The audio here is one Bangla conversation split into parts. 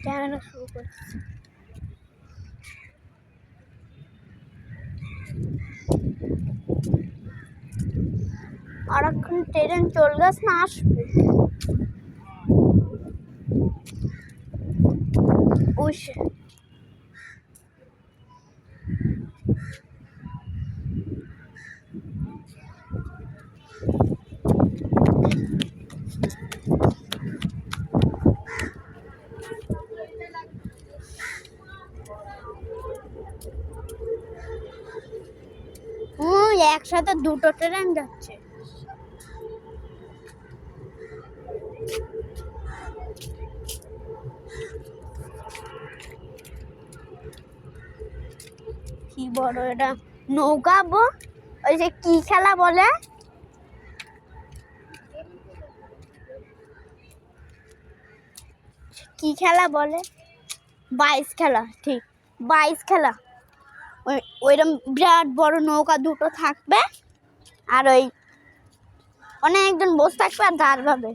ক্যামেরা শুরু করছি। আর এখন ট্রেন চল গাছ না আসবে উসে একসাথে দুটো ট্রেন যাচ্ছে। কি বড় এটা নৌকা, ওই যে কি খেলা বলে, কি খেলা বলে, বাইস খেলা, ঠিক বাইস খেলা। ওইরকম বিরাট বড় নৌকা দুটো থাকবে আর ওই অনেকজন বসে থাকবে আর ধার পাবে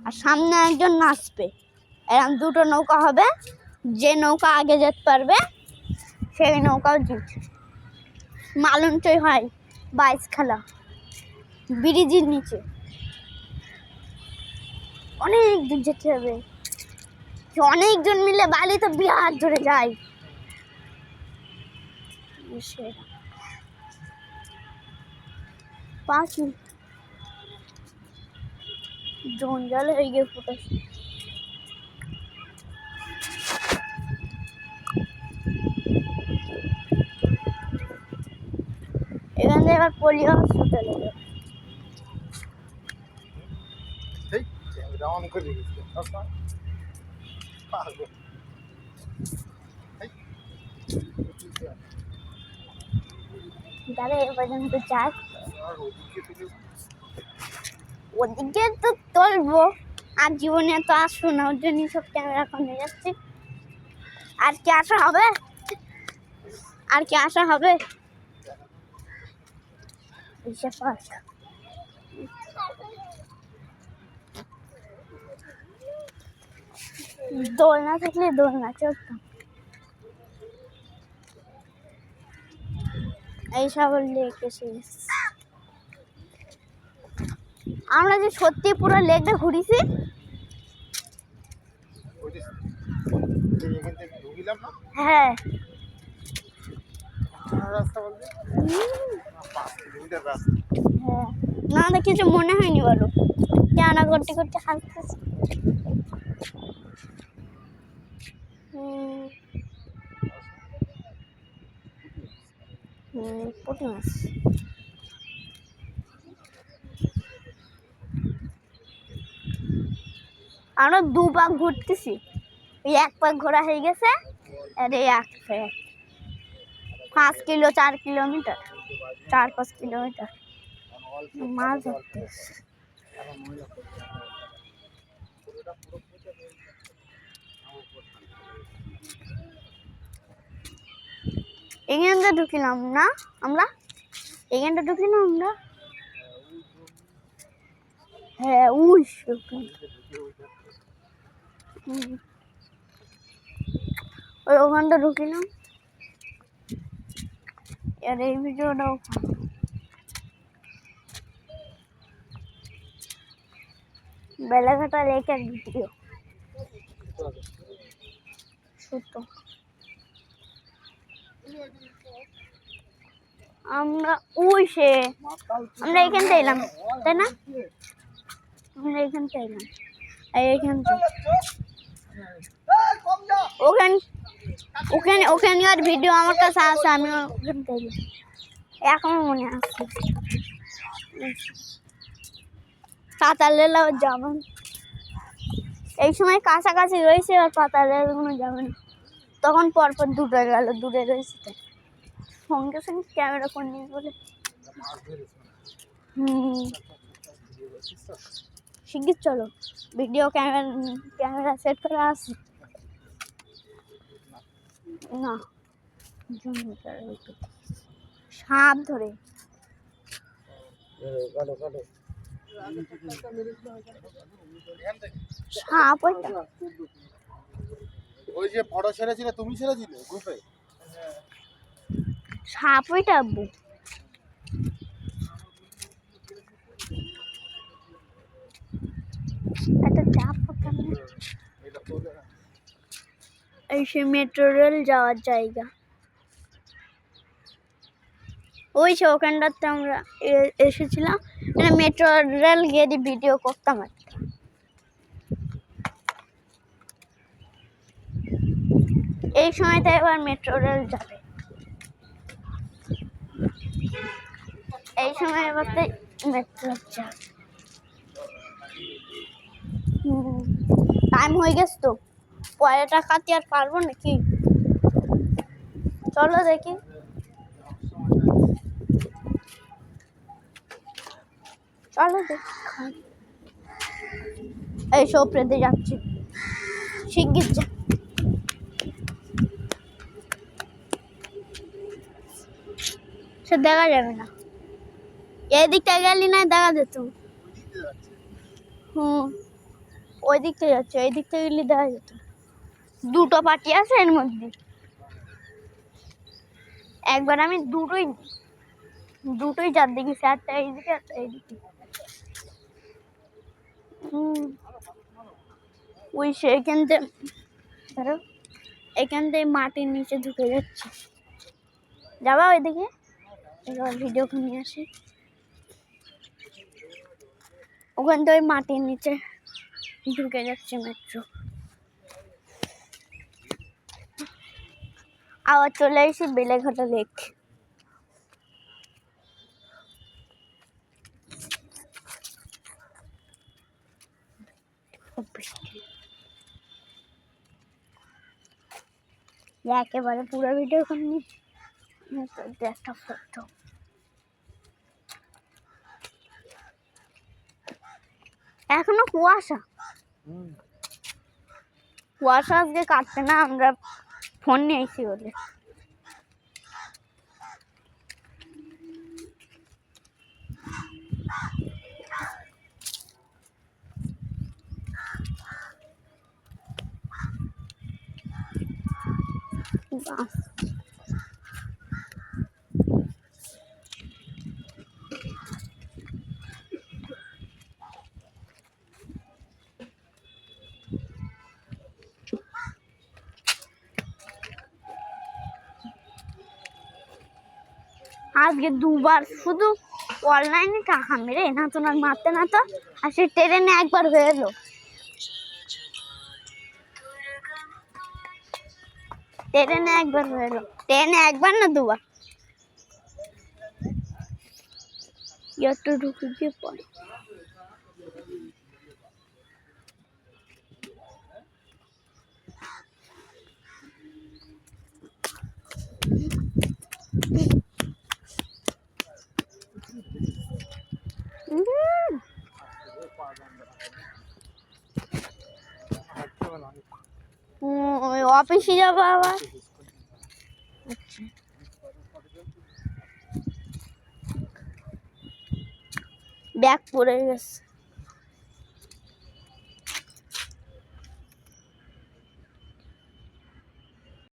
আর সামনে একজন নাচবে। এরকম দুটো নৌকা হবে, যে নৌকা আগে যেতে পারবে সেই নৌকাও জিত। মালঞ্চই হয় বাইস খেলা, ব্রিজের নিচে অনেক দূর যেতে হবে। অনেকজন মিলে বালি তো বিরাট ধরে যায়। পাঁচ মিনিট জঞ্জাল হয়ে গিয়ে ফুটেছে। এখান থেকে এবার পোলিও হসপিটালে যাবে। দাঁড়া এ পর্যন্ত যাক, ওদিকে তো তুলবো আর জীবনে তো আসবো না, ওর জন্য সব ক্যামেরা নিয়ে যাচ্ছি। আর কি আসা হবে, আর কি আসা হবে। দোলনা থাকলে দোলনা চড়তাম। এইসব লেক এসে আমরা যে সত্যি পুরো লেকটা ঘুরিছি। হ্যাঁ না না কিছু মনে হয়নি, বলো কেন করতে করতে হাসতেছি। পুঁটি মাছ আমরা দু পাক ঘুরতেছি, এক পাক ঘোরা হয়ে গেছে আর এই এক পাক 5 কিলো 4 কিলোমিটার 4-5 কিলোমিটার মাছ ধরতে। এখানটা ঢুকিলাম না আমরা, এখানটা ঢুকিলাম আমরা। হ্যাঁ ওই ওখানটা ঢুকিলাম। আর এই ভিডিওটাও বেলাঘাটা লেকের ভিডিও সত্য। আমরা আমরা এখানটা এলাম তাই না, আমরা এখানটা এলাম এইখানটা ওখানকার ভিডিও আমার কাছে আছে, আমি ওখানটা এলাম এখনো মনে আছে। পাতালেলাও যেমন এই সময় কাছাকাছি রয়েছে আর পাতালের কোনো যাবে না, তখন পরপর দুটো গেল দূরে রয়েছে সঙ্গে সঙ্গে ক্যামেরা করে নিয়ে বলে শিগগির চলো ভিডিও ক্যামেরা সেট করে আসি না। সাপ ধরে সাপ ওইটা ওই যে ফটো ছেড়েছিলে তুমি ছেড়েছিলে গ্রুপে? সাপ ওইটা আব্বু। একটা চাপ এই সে মেট্রো রেল যাওয়ার জায়গা। ওই সে ওখানটাতে আমরা এসেছিলাম, মেট্রো রেল গিয়ে ভিডিও করতাম একটা। এই সময়টা এবার মেট্রো রেল যাবে, এই সময় এবার মেট্রো যাবে। টাইম হয়ে গেছে তো, পরে টাকাতে আর পারবো নাকি? চলো দেখি। চলো দেখি, এই সব রেতে যাচ্ছি, শিগগির যা। সে দেখা যাবে না, এই দিকটা গেলি না দেখা যেত। ওই দিক থেকে যাচ্ছে, এই দিক থেকে গেলে দেখা যেত। দুটো পার্টি আছে এর মধ্যে, একবার আমি দুটোই যার দেখেছি, একটা এইদিকে একটা এইদিকে। ওই সে এখান থেকে ধরো, এখান থেকে মাটির নিচে ঢুকে যাচ্ছে। যাবা ওইদিকে? এবার ভিডিও নিয়ে আসি। ওখান থেকে মাটির নিচে ঢুকে যাচ্ছে মেট্রো। আবার চলে এসেছি বেলেঘাটা লেক। একেবারে পুরো ভিডিও করিনি, একটা ফটো। এখনো কুয়াশা, কুয়াশা আজকে কাটছে না, আমরা ফোন নিয়েছি বলে। আজকে দুবার শুধু অনলাইনে টাকা মেরে না তো না মারতে না তো, আর সে ট্রেনে একবার হয়ে এলো। ট্রেনে একবার হয়ে এলো, ট্রেনে একবার না দুবার। একটু ঢুকে গিয়ে পড়ে অফিসে যাবো আবার। ব্যাগ পড়ে গেছে।